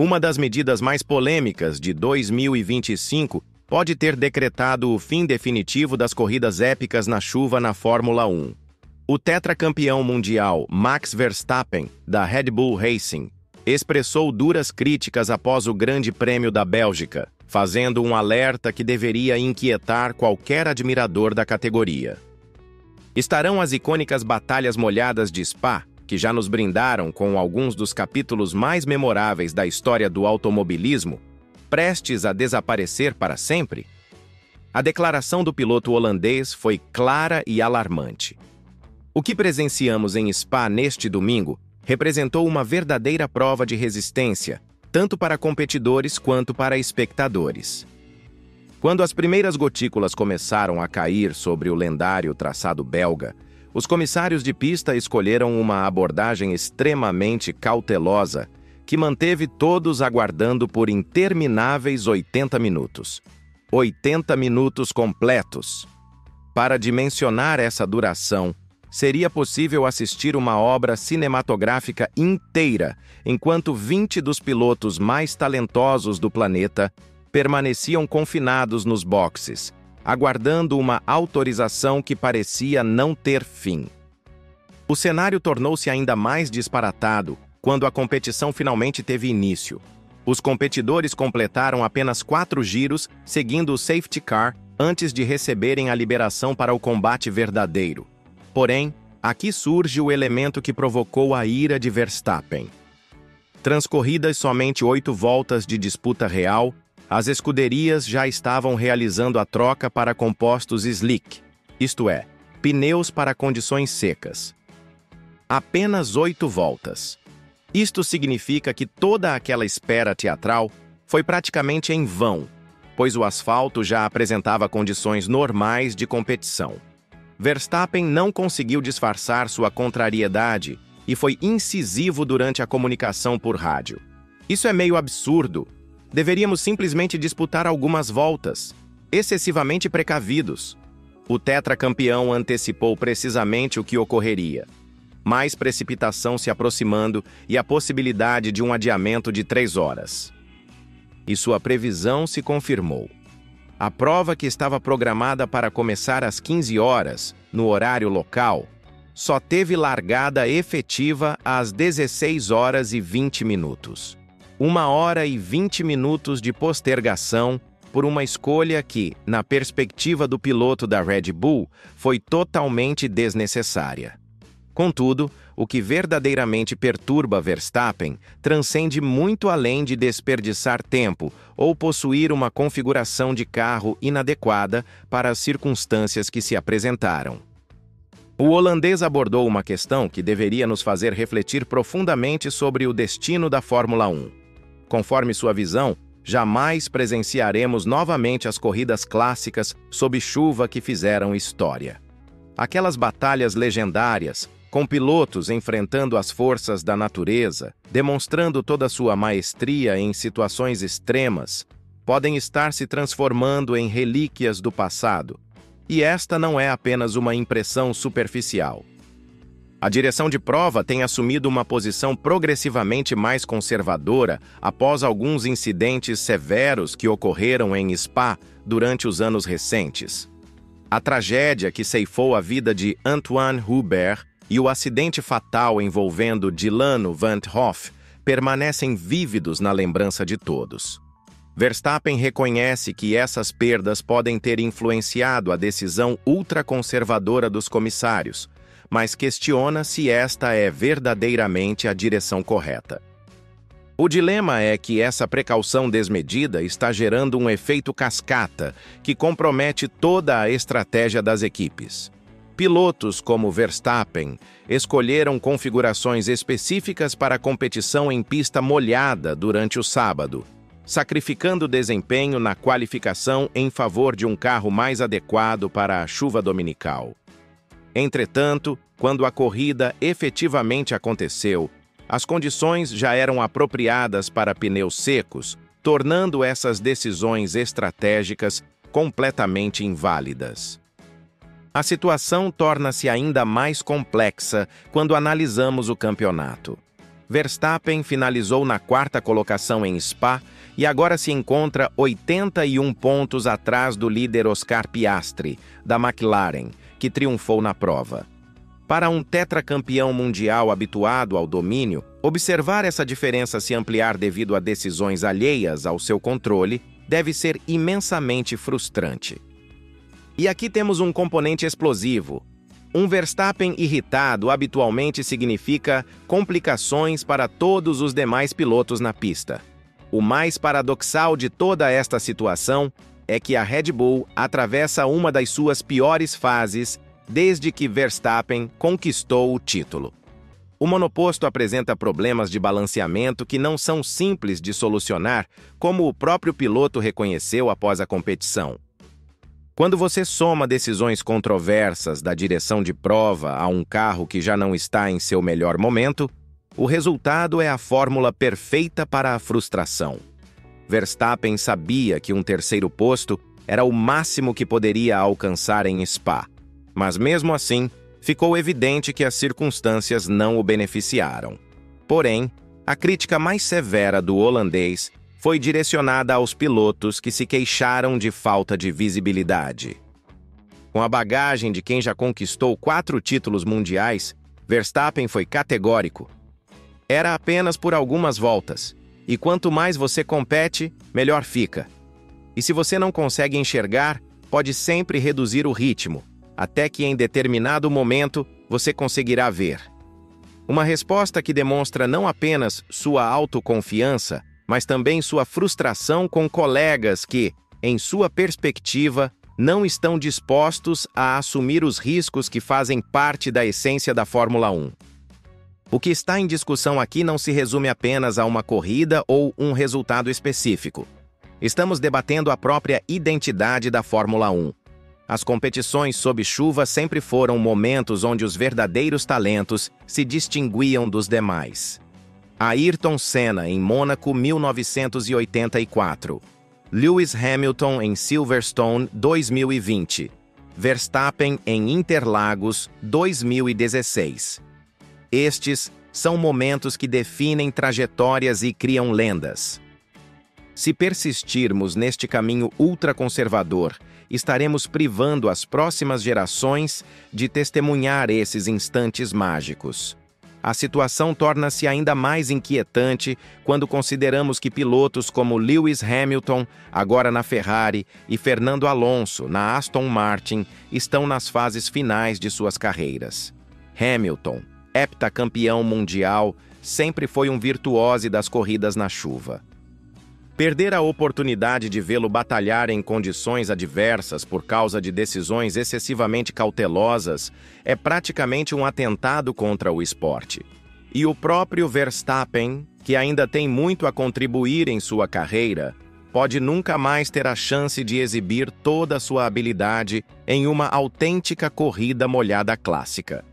Uma das medidas mais polêmicas de 2025 pode ter decretado o fim definitivo das corridas épicas na chuva na Fórmula 1. O tetracampeão mundial Max Verstappen, da Red Bull Racing, expressou duras críticas após o Grande Prêmio da Bélgica, fazendo um alerta que deveria inquietar qualquer admirador da categoria. Estarão as icônicas batalhas molhadas de Spa, que já nos brindaram com alguns dos capítulos mais memoráveis da história do automobilismo, prestes a desaparecer para sempre? A declaração do piloto holandês foi clara e alarmante. O que presenciamos em Spa neste domingo representou uma verdadeira prova de resistência, tanto para competidores quanto para espectadores. Quando as primeiras gotículas começaram a cair sobre o lendário traçado belga, os comissários de pista escolheram uma abordagem extremamente cautelosa que manteve todos aguardando por intermináveis 80 minutos. 80 minutos completos. Para dimensionar essa duração, seria possível assistir uma obra cinematográfica inteira, enquanto 20 dos pilotos mais talentosos do planeta permaneciam confinados nos boxes, aguardando uma autorização que parecia não ter fim. O cenário tornou-se ainda mais disparatado quando a competição finalmente teve início. Os competidores completaram apenas 4 giros, seguindo o safety car, antes de receberem a liberação para o combate verdadeiro. Porém, aqui surge o elemento que provocou a ira de Verstappen. Transcorridas somente 8 voltas de disputa real, as escuderias já estavam realizando a troca para compostos slick, isto é, pneus para condições secas. Apenas 8 voltas. Isto significa que toda aquela espera teatral foi praticamente em vão, pois o asfalto já apresentava condições normais de competição. Verstappen não conseguiu disfarçar sua contrariedade e foi incisivo durante a comunicação por rádio. Isso é meio absurdo. Deveríamos simplesmente disputar algumas voltas, excessivamente precavidos. O tetracampeão antecipou precisamente o que ocorreria. Mais precipitação se aproximando e a possibilidade de um adiamento de 3 horas. E sua previsão se confirmou. A prova, que estava programada para começar às 15 horas, no horário local, só teve largada efetiva às 16 horas e 20 minutos. 1 hora e 20 minutos de postergação por uma escolha que, na perspectiva do piloto da Red Bull, foi totalmente desnecessária. Contudo, o que verdadeiramente perturba Verstappen transcende muito além de desperdiçar tempo ou possuir uma configuração de carro inadequada para as circunstâncias que se apresentaram. O holandês abordou uma questão que deveria nos fazer refletir profundamente sobre o destino da Fórmula 1. Conforme sua visão, jamais presenciaremos novamente as corridas clássicas sob chuva que fizeram história. Aquelas batalhas legendárias, com pilotos enfrentando as forças da natureza, demonstrando toda sua maestria em situações extremas, podem estar se transformando em relíquias do passado. E esta não é apenas uma impressão superficial. A direção de prova tem assumido uma posição progressivamente mais conservadora após alguns incidentes severos que ocorreram em Spa durante os anos recentes. A tragédia que ceifou a vida de Antoine Hubert e o acidente fatal envolvendo Dilano Van 't Hoff permanecem vívidos na lembrança de todos. Verstappen reconhece que essas perdas podem ter influenciado a decisão ultraconservadora dos comissários, mas questiona se esta é verdadeiramente a direção correta. O dilema é que essa precaução desmedida está gerando um efeito cascata que compromete toda a estratégia das equipes. Pilotos como Verstappen escolheram configurações específicas para a competição em pista molhada durante o sábado, sacrificando desempenho na qualificação em favor de um carro mais adequado para a chuva dominical. Entretanto, quando a corrida efetivamente aconteceu, as condições já eram apropriadas para pneus secos, tornando essas decisões estratégicas completamente inválidas. A situação torna-se ainda mais complexa quando analisamos o campeonato. Verstappen finalizou na quarta colocação em Spa e agora se encontra 81 pontos atrás do líder Oscar Piastri, da McLaren, que triunfou na prova. Para um tetracampeão mundial habituado ao domínio, observar essa diferença se ampliar devido a decisões alheias ao seu controle deve ser imensamente frustrante. E aqui temos um componente explosivo. Um Verstappen irritado habitualmente significa complicações para todos os demais pilotos na pista. O mais paradoxal de toda esta situação é que a Red Bull atravessa uma das suas piores fases desde que Verstappen conquistou o título. O monoposto apresenta problemas de balanceamento que não são simples de solucionar, como o próprio piloto reconheceu após a competição. Quando você soma decisões controversas da direção de prova a um carro que já não está em seu melhor momento, o resultado é a fórmula perfeita para a frustração. Verstappen sabia que um terceiro posto era o máximo que poderia alcançar em Spa, mas mesmo assim, ficou evidente que as circunstâncias não o beneficiaram. Porém, a crítica mais severa do holandês foi direcionada aos pilotos que se queixaram de falta de visibilidade. Com a bagagem de quem já conquistou 4 títulos mundiais, Verstappen foi categórico. Era apenas por algumas voltas, e quanto mais você compete, melhor fica. E se você não consegue enxergar, pode sempre reduzir o ritmo, até que em determinado momento você conseguirá ver. Uma resposta que demonstra não apenas sua autoconfiança, mas também sua frustração com colegas que, em sua perspectiva, não estão dispostos a assumir os riscos que fazem parte da essência da Fórmula 1. O que está em discussão aqui não se resume apenas a uma corrida ou um resultado específico. Estamos debatendo a própria identidade da Fórmula 1. As competições sob chuva sempre foram momentos onde os verdadeiros talentos se distinguiam dos demais. Ayrton Senna em Mônaco 1984, Lewis Hamilton em Silverstone 2020, Verstappen em Interlagos 2016. Estes são momentos que definem trajetórias e criam lendas. Se persistirmos neste caminho ultraconservador, estaremos privando as próximas gerações de testemunhar esses instantes mágicos. A situação torna-se ainda mais inquietante quando consideramos que pilotos como Lewis Hamilton, agora na Ferrari, e Fernando Alonso, na Aston Martin, estão nas fases finais de suas carreiras. Hamilton, heptacampeão mundial, sempre foi um virtuose das corridas na chuva. Perder a oportunidade de vê-lo batalhar em condições adversas por causa de decisões excessivamente cautelosas é praticamente um atentado contra o esporte. E o próprio Verstappen, que ainda tem muito a contribuir em sua carreira, pode nunca mais ter a chance de exibir toda a sua habilidade em uma autêntica corrida molhada clássica.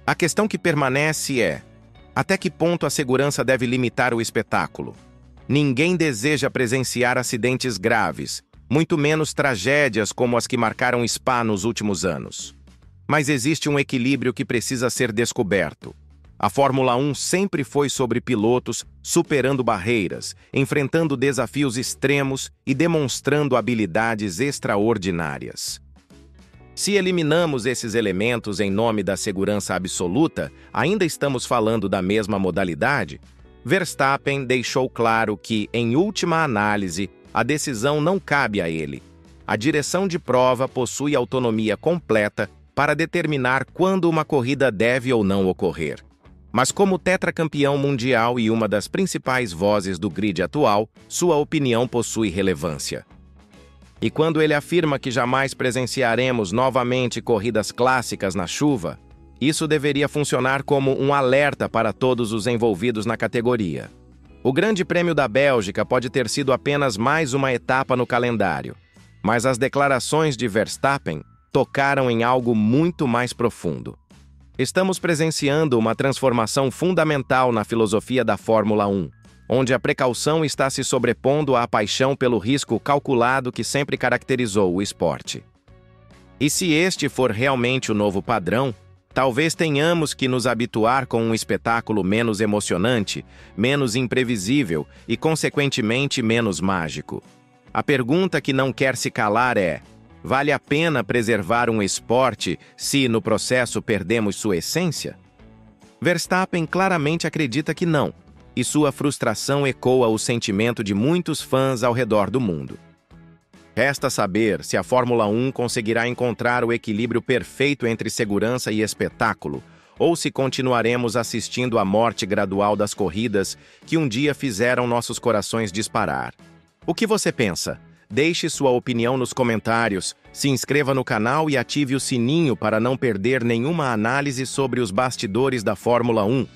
A questão que permanece é: até que ponto a segurança deve limitar o espetáculo? Ninguém deseja presenciar acidentes graves, muito menos tragédias como as que marcaram Spa nos últimos anos. Mas existe um equilíbrio que precisa ser descoberto. A Fórmula 1 sempre foi sobre pilotos superando barreiras, enfrentando desafios extremos e demonstrando habilidades extraordinárias. Se eliminamos esses elementos em nome da segurança absoluta, ainda estamos falando da mesma modalidade? Verstappen deixou claro que, em última análise, a decisão não cabe a ele. A direção de prova possui autonomia completa para determinar quando uma corrida deve ou não ocorrer. Mas como tetracampeão mundial e uma das principais vozes do grid atual, sua opinião possui relevância. E quando ele afirma que jamais presenciaremos novamente corridas clássicas na chuva, isso deveria funcionar como um alerta para todos os envolvidos na categoria. O Grande Prêmio da Bélgica pode ter sido apenas mais uma etapa no calendário, mas as declarações de Verstappen tocaram em algo muito mais profundo. Estamos presenciando uma transformação fundamental na filosofia da Fórmula 1, onde a precaução está se sobrepondo à paixão pelo risco calculado que sempre caracterizou o esporte. E se este for realmente o novo padrão, Talvez tenhamos que nos habituar com um espetáculo menos emocionante, menos imprevisível e, consequentemente, menos mágico. A pergunta que não quer se calar é: vale a pena preservar um esporte se, no processo, perdemos sua essência? Verstappen claramente acredita que não, e sua frustração ecoa o sentimento de muitos fãs ao redor do mundo. Resta saber se a Fórmula 1 conseguirá encontrar o equilíbrio perfeito entre segurança e espetáculo, ou se continuaremos assistindo à morte gradual das corridas que um dia fizeram nossos corações disparar. O que você pensa? Deixe sua opinião nos comentários, se inscreva no canal e ative o sininho para não perder nenhuma análise sobre os bastidores da Fórmula 1.